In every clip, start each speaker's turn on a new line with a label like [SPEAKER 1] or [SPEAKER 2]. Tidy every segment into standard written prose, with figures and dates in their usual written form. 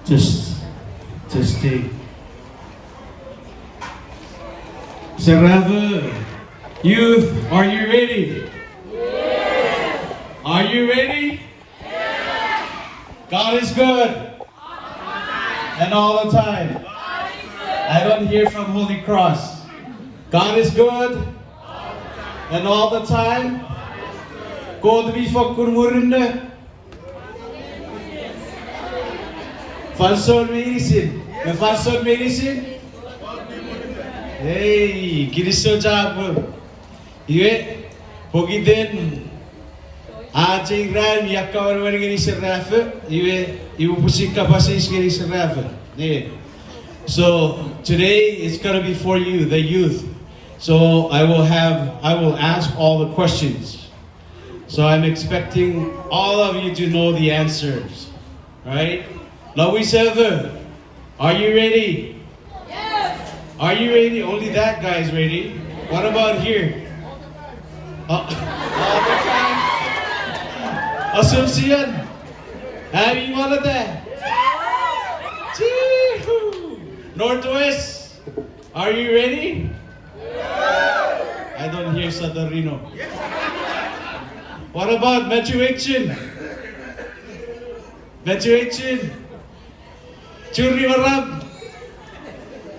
[SPEAKER 1] Just testing. Sarava, youth, are you ready?
[SPEAKER 2] Yes.
[SPEAKER 1] Are you ready?
[SPEAKER 2] Yes.
[SPEAKER 1] God is good. And all the time. I don't hear from Holy Cross. God is good. And all the time. God vi får kurmurinde. Falsor medicine. The falsor medicine. Hey, Kiriso Jabu. Iwe, Pogiden. Ajing Ram Yakawar Giri Serafa. Iwe Pusika Pasis Giri Serafa. So today it's gonna be for you, the youth. So I will ask all the questions. So I'm expecting all of you to know the answers. Right? Louis Ever, are you ready?
[SPEAKER 2] Yes.
[SPEAKER 1] Are you ready? Only that guy is ready. What about here? All the time? Assumption? Have you one of that? Chee-hoo. Northwest, are you ready? I don't hear Sadarino. What about Metro Action? Metro Action? Churi Varam?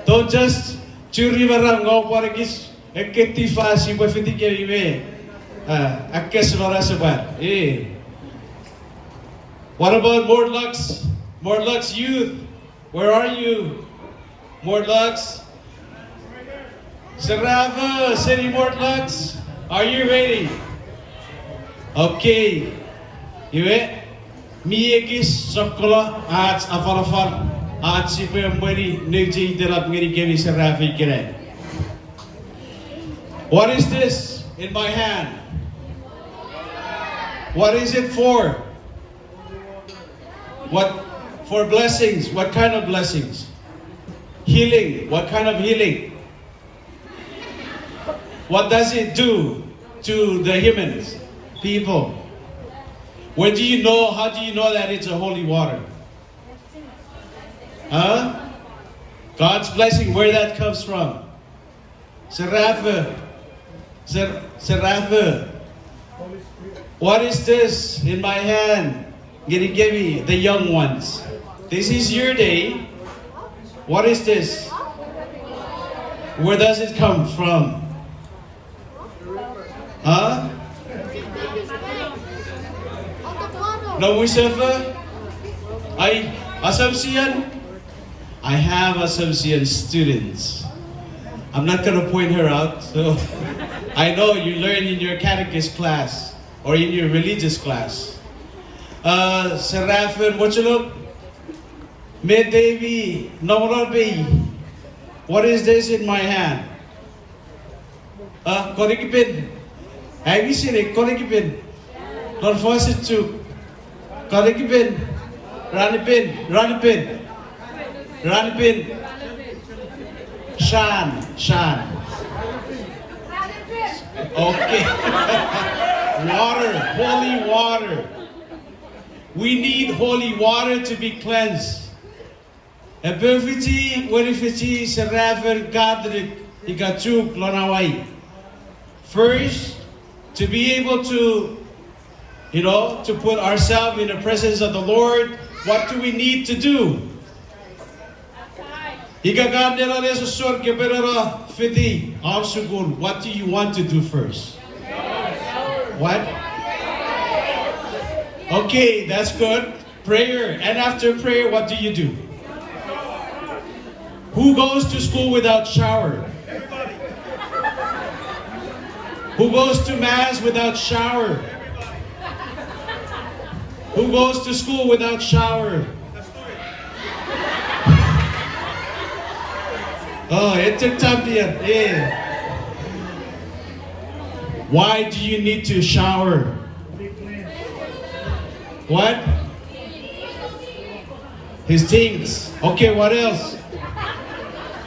[SPEAKER 1] Don't just Churi Varam, go for a kiss. A kitty fast, you will think you may. A kiss for us about. What about Mordlux? Mordlux youth, where are you? Mordlux? Sarava, City Mordlux, are you ready? Okay. You ready? Miegis Sokola, Arts Avalafar, Arts Sipembury, Niji Delap Mirigemi Sarafi Gire. What is this in my hand? What is it for? What for blessings? What kind of blessings? Healing. What kind of healing? What does it do to the humans, people? Where do you know? How do you know that it's a holy water? Huh? God's blessing, where that comes from? Serafa. Serafa. What is this in my hand? Giri, the young ones. This is your day. What is this? Where does it come from? Huh? No, Mustafa? Assumption? I have Assumption students. I'm not going to point her out. So I know you learn in your catechist class or in your religious class. Seraphin, what you look? Devi, Nomorobi. What is this in my hand? Korikipin. Have you seen it? Korikipin. Don't force it to. Korikipin. Ranipin. Ranipin. Ranipin. Shan. Okay. Water. Holy water. We need holy water to be cleansed. Epifiti, Werifiti, Serafer, Kadrik, Ikachuk, Lonawai. First, to be able to, to put ourselves in the presence of the Lord, what do we need to do? What do you want to do first? What? Okay, that's good. Prayer. And after prayer, what do you do? Who goes to school without shower? Who goes to mass without shower? Who goes to school without shower? Oh, it took time. Yeah. Why do you need to shower? What? His things. Okay, what else?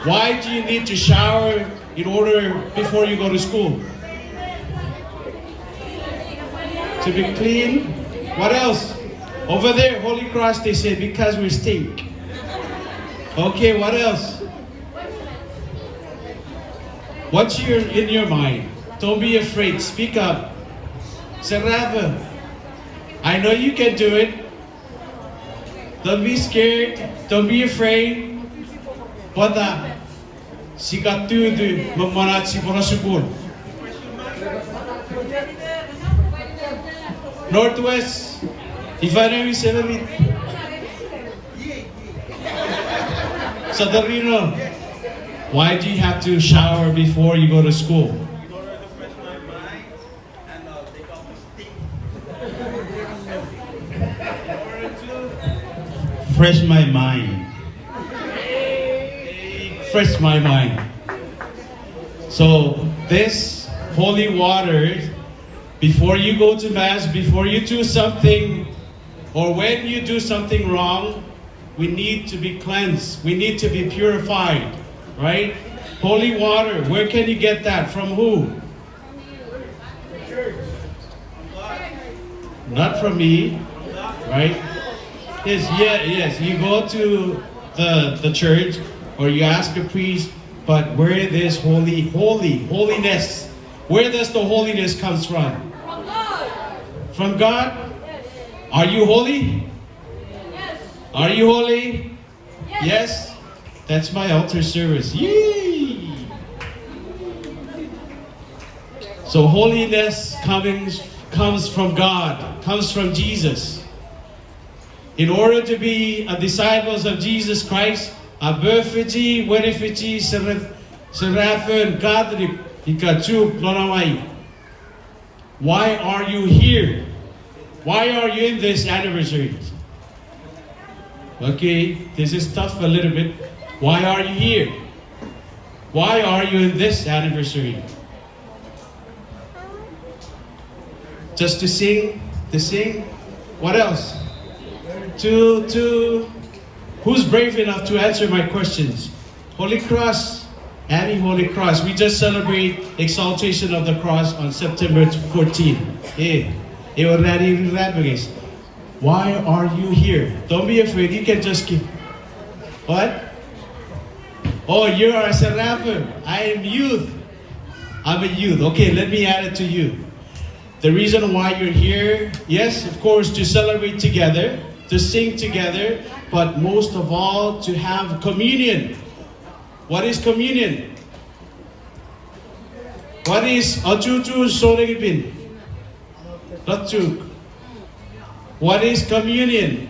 [SPEAKER 1] Why do you need to shower before you go to school? To be clean. What else? Over there, Holy Cross, they say because we stink. Okay, what else? What's in your mind? Don't be afraid. Speak up. Sarava, I know you can do it. Don't be scared. Don't be afraid. Pada sikatudu memanatsi porasubur. Northwest, if I know you seven Sadarino, why do you have to shower before you go to school?
[SPEAKER 3] In order to fresh my mind and take off the stink. In order to
[SPEAKER 1] Fresh my mind. Fresh my mind. So this holy water, before you go to Mass, before you do something, or when you do something wrong, we need to be cleansed. We need to be purified, right? Holy water, where can you get that? From who? Not from me, right? Yes. You go to the church or you ask a priest, but where this holiness, where does the holiness comes from?
[SPEAKER 2] From God.
[SPEAKER 1] From God? Are you holy?
[SPEAKER 2] Yes.
[SPEAKER 1] Are you holy?
[SPEAKER 2] Yes.
[SPEAKER 1] Yes? That's my altar service. Yay! So holiness comes from God, comes from Jesus. In order to be a disciples of Jesus Christ, a berfiti, werifiti, seraphin, kadrip, ikachuk, lonawai. Why are you here? Why are you in this anniversary? Okay, this is tough a little bit. Why are you here? Why are you in this anniversary? Just to sing? To sing? What else? Who's brave enough to answer my questions? Holy Cross, Abby Holy Cross. We just celebrate exaltation of the cross on September 14th. Why are you here? Don't be afraid. You can just keep. What? Oh, you are a seraphin. I am youth. I'm a youth. Okay, let me add it to you. The reason why you're here, yes, of course, to celebrate together, to sing together, but most of all, to have communion. What is communion? What is achuchu soregipin? Rachuk. What is communion?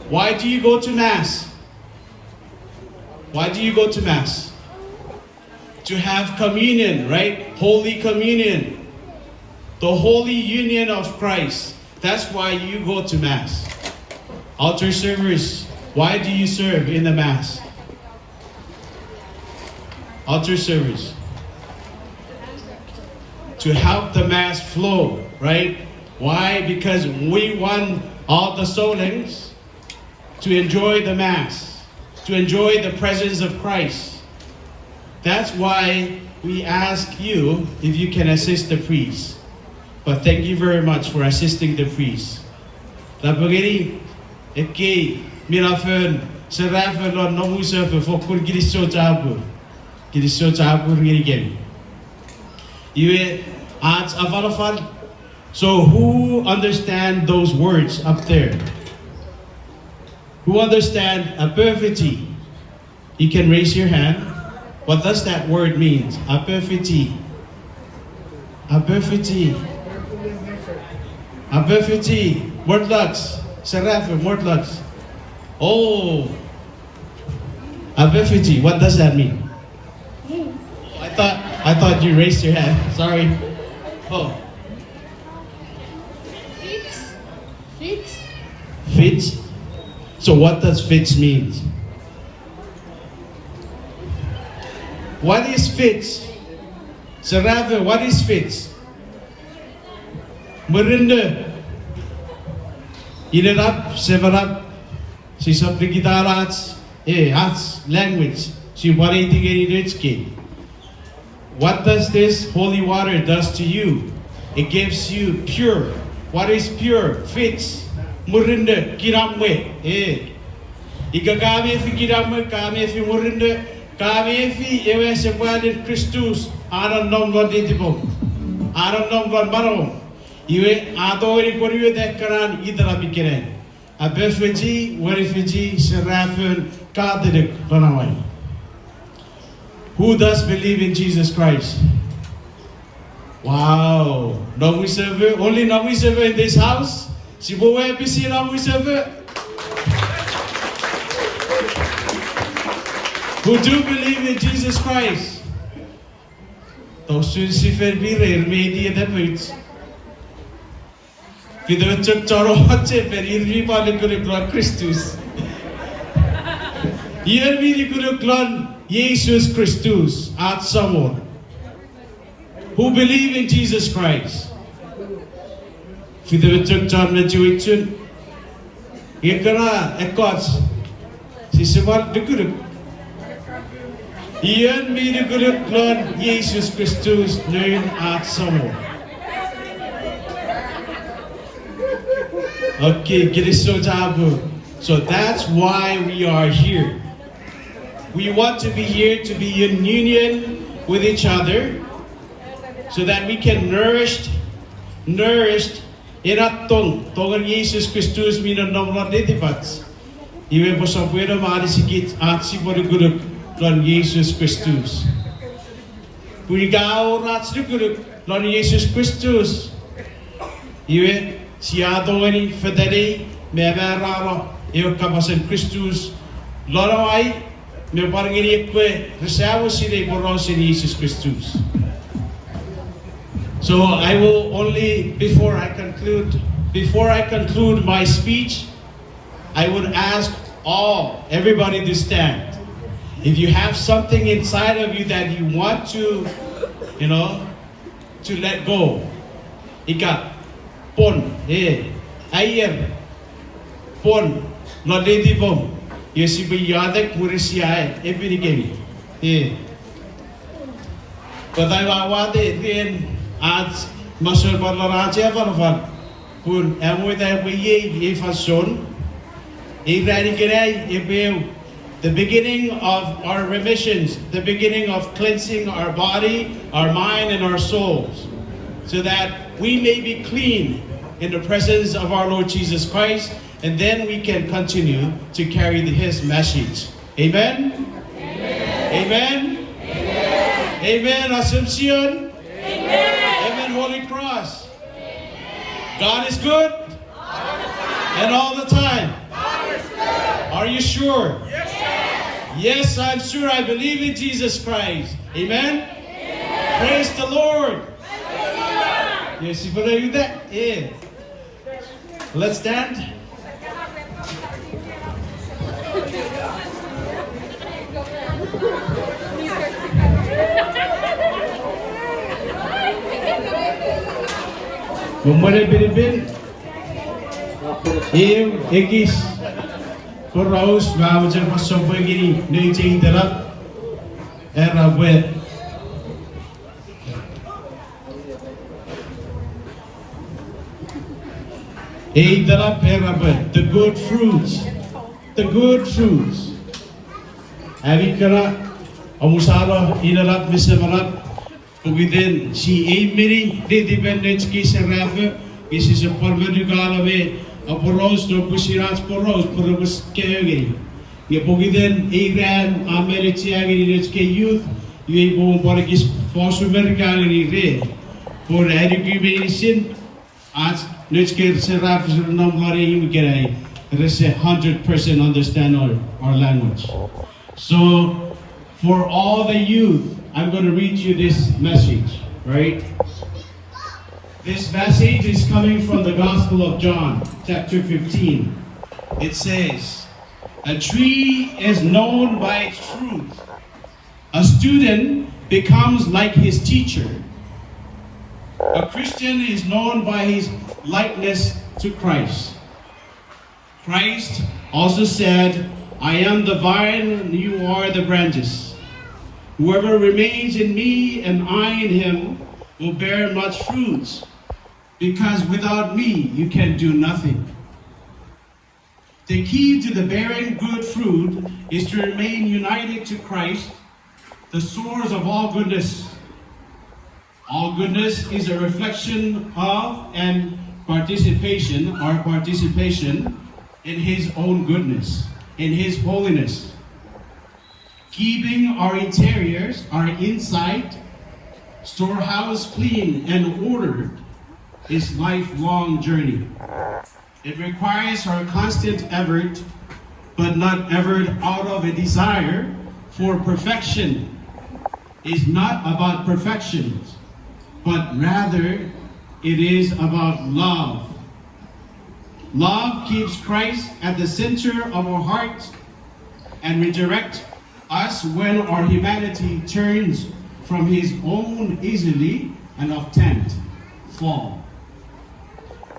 [SPEAKER 1] Why do you go to Mass? Why do you go to Mass? To have communion, right? Holy communion. The holy union of Christ. That's why you go to Mass. Altar servers, why do you serve in the Mass? Altar servers. To help the Mass flow, right? Why? Because we want all the soulings to enjoy the Mass, to enjoy the presence of Christ. That's why we ask you if you can assist the priest. But thank you very much for assisting the priest. Lapagiri, eki, mirafen, serafen lon nomusefe fokur girisyo chabu ngiri. Iwe ads avalafal. So who understand those words up there? Who understand aperfity? You can raise your hand. What does that word mean? Aperfity. Aperfity. Aperfity. Mordlux. Seraph, Mordlux. Oh. Aperfity. What does that mean? I thought you raised your hand. Sorry. Oh. Fits? So what does fits mean? What is fits? Sarava, what is fits? Merinda. Inarap, sevarap. Si sabrigitaras, arts, language. Si waritigeriritski. What does this holy water does to you? It gives you pure. What is pure? Fits. Murinda, kiramwe. Ika kami fikirama, kami fi murinde, kami fi ewe sebuadir Kristus aran nom Lord ditibom. Aran nom Lord marom. Iwe adori poriwe dekkaran idara bikiren. A refugee, serafin, kaderik ranawai. Who does believe in Jesus Christ? Wow. Namu server, only Namu server in this house. Si bowe bisi Namu server. Who do believe in Jesus Christ? Those who see fair be rare, maybe that waits. Video chuk charo hoche per irvi pale kure glor Christus. Irvi kure glor Jesus Christus at someone who believe in Jesus Christ. Video chuk char me chuichun. Ikara ekots. Si sebar dikure. Ian mi kure glor Jesus Christus known at someone. Okay, so that's why we are here. We want to be here to be in union with each other so that we can nourished inatong togan Jesus Christus minon nomor netipats. Iwe po sa puwero maarisikit at si Boriguruk Lord Jesus Christus. Purigaw rats Riguruk Lord Jesus Christus. Iwe si adoni federi meveraro eu kapasen Christus lorawai me parngiri kwe reservo sire borosin Jesus Christus. So I will only before I conclude my speech, I would ask everybody to stand. If you have something inside of you that you want to let go, ika pon, ayer, pon, lodedi bom, yesibi yadek murisiae, epinigemi, Padai wawade then at masur balaraja varvan, pun amuida ye fason, the beginning of our remissions, the beginning of cleansing our body, our mind, and our souls, so that we may be clean in the presence of our Lord Jesus Christ, and then we can continue to carry His message. Amen? Amen? Amen? Amen, Assumption? Amen? Amen, Holy Cross? God is good? And all the time? Are you sure? Yes, I'm sure. I believe in Jesus Christ. Amen? Praise the Lord. Yes, you believe that? Yeah. Let's stand. Bumare binibin. Ekis. Koraus bawajan pasopo gini nejing dalam era wet. Dalam era wet. The good fruits. The good fruits. Avikara amusara inalat misemalat. Pugiden si miri de dependence kisa rafa. This is a parvedugala way. Aporos no pusiras poros porobus keogiri. Ye pogiden Iran Americiagiri nechke youth. Ye bo borgis fosu merkagiri re. For education as nechke seraf namlare imkerai. Rese 100% understand our language. So for all the youth, I'm going to read you this message, right? This message is coming from the Gospel of John, chapter 15. It says, a tree is known by its fruit. A student becomes like his teacher. A Christian is known by his likeness to Christ. Christ also said, I am the vine and you are the branches. Whoever remains in me and I in him will bear much fruit. Because without me, you can do nothing. The key to the bearing good fruit is to remain united to Christ, the source of all goodness. All goodness is a reflection of and participation in His own goodness, in His holiness. Keeping our interiors, our inside, storehouse clean and ordered is lifelong journey. It requires our constant effort, but not effort out of a desire for perfection. It's not about perfection, but rather it is about love. Love keeps Christ at the center of our hearts and redirects us when our humanity turns from His own easily and often fall.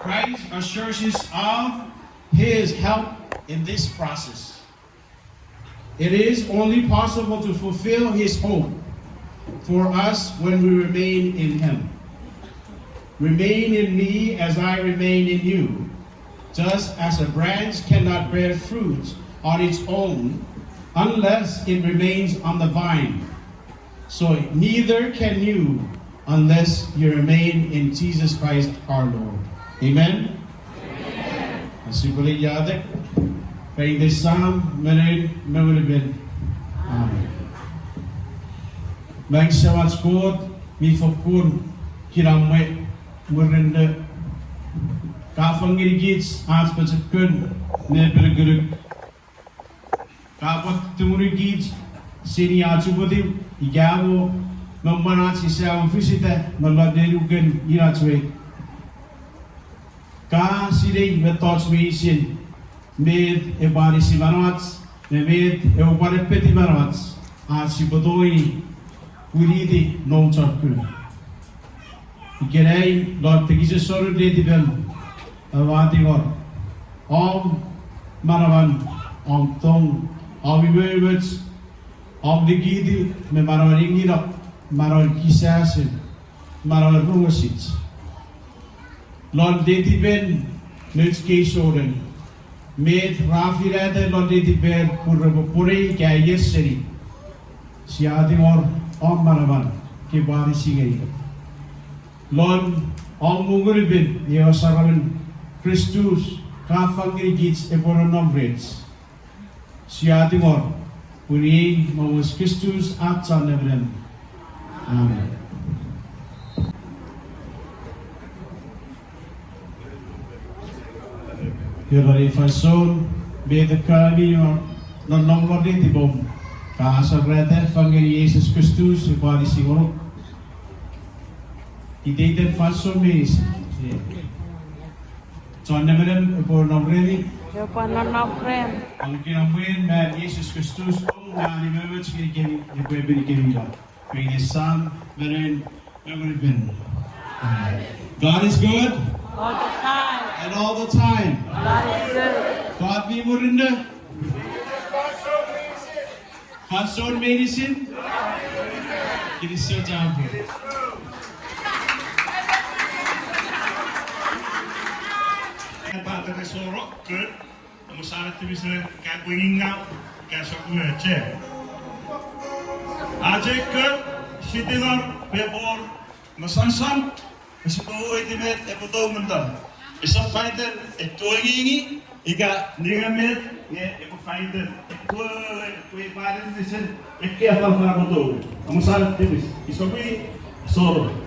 [SPEAKER 1] Christ assures us of His help in this process. It is only possible to fulfill His hope for us when we remain in Him. Remain in me as I remain in you. Just as a branch cannot bear fruit on its own unless it remains on the vine, so neither can you unless you remain in Jesus Christ our Lord. Amen? As you believe Yadek, praying this psalm, may have been. Amen. Mijn sawat skot, mi fakun, kiramwe, murende, kafangirigits, aanspatsekun, nebelguruk, kapat tumurigits, sini achubudi, igavo, mamanat si sawa fisite, maladerugan, iratswe. Ka sidei metots meisin, med ebari simanats, med ebari peti manats, asibodoi, uridi non charku. Ikerei Lord tegise soru de diben, avati or, om maravan, om tong, om ibewets, om digidi, me maravan ingirap, maravan kisasin, maravan rungasits. Lord dedi ben nutskeisoren med rafirade Lord dedi ben purre kya yeseri siadi or maravan ke bari sigei Lord munguri ben yosaraven Christus kafangri gits epononombrets siadi or purre mawes Christus atsanevren. Amen. Hierdarí fason bedekami non nomlodi tibom kasagrete fangeri Jesus Christus ibari siguro ideden fason meis sonnemeren por nomredi
[SPEAKER 2] Yo panonombrem.
[SPEAKER 1] ang kinamwin man Jesus Christus na nimewet skigeni ibebeni kemila pwede sam meren memoribin. God is good
[SPEAKER 2] All the time.
[SPEAKER 1] and all the time.
[SPEAKER 2] God is good.
[SPEAKER 1] God be murinde. Fason medicine. It is so down here.
[SPEAKER 3] PATERE soro good. Masana to be said, cat winging out, gas of the chair. Ajay good, sitting on paper, Masansan, Mr. Edimet, Epodomandan. Is a fighter, a toying, he got Nigamet, a fighter, a toy, violent, listen, a careful Farabodo. Amasana Timis, is a way, soro.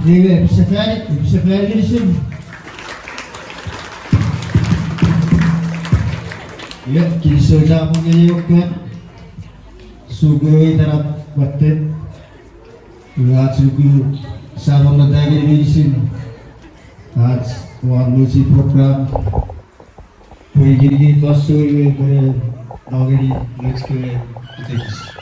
[SPEAKER 4] Iwe bisa färdig isim. Ya, kisah jamu ni juga. Sugoi tarap batten. Iwa sugu sama nadagi isim. आज वार्नुची programme कोई गिरी कस्तो इवे करे नगरी next के